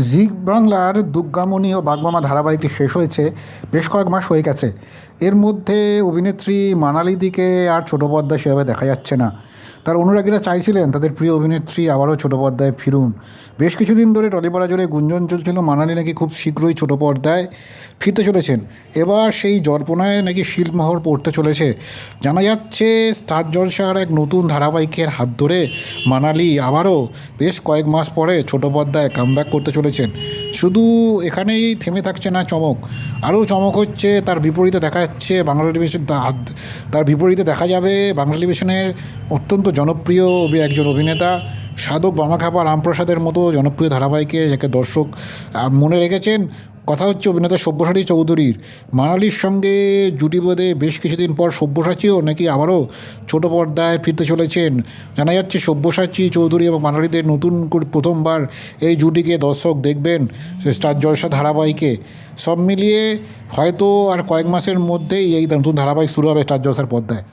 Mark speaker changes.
Speaker 1: জি বাংলার দুর্গামণি ও বাগমামা ধারাবাহিকটি শেষ হয়েছে বেশ কয়েক মাস হয়ে গেছে। এর মধ্যে অভিনেত্রী মানালিদিকে আর ছোটো পর্দায় সেভাবে দেখা যাচ্ছে না। তার অনুরাগীরা চাইছিলেন তাদের প্রিয় অভিনেত্রী আবারও ছোটো পর্দায় ফিরুন। বেশ কিছুদিন ধরে টলিপাড়া জুড়ে গুঞ্জন চলছিল মানালি নাকি খুব শীঘ্রই ছোটো পর্দায় ফিরতে চলেছেন। এবার সেই জল্পনায় নাকি শিলমোহর পড়তে চলেছে। জানা যাচ্ছে স্টার জলসার এক নতুন ধারাবাহিকের হাত ধরে মানালি আবারও বেশ কয়েক মাস পরে ছোটো পর্দায় কামব্যাক করতে চলেছেন। শুধু এখানেই থেমে থাকছে না চমক, আরও চমক হচ্ছে তার বিপরীতে দেখা যাচ্ছে বাংলা টেলিভিশন, তার বিপরীতে দেখা যাবে বাংলা টেলিভিশনের অত্যন্ত জনপ্রিয় একজন অভিনেতা, সাধক বামাখ্যাপা রামপ্রসাদের মতো জনপ্রিয় ধারাবাহিকে যাকে দর্শক মনে রেখেছেন। কথা হচ্ছে অভিনেতা সব্যসাচী চৌধুরীর। মানালির সঙ্গে জুটি বেঁধে বেশ কিছুদিন পর সব্যসাচীও নাকি আবারও ছোটো পর্দায় ফিরতে চলেছেন। জানা যাচ্ছে সব্যসাচী চৌধুরী এবং মানালিদের নতুন করে প্রথমবার এই জুটিকে দর্শক দেখবেন স্টার জলসা ধারাবাহিকে। সব মিলিয়ে হয়তো আর কয়েক মাসের মধ্যেই এই নতুন ধারাবাহিক শুরু হবে স্টার জলসার পর্দায়।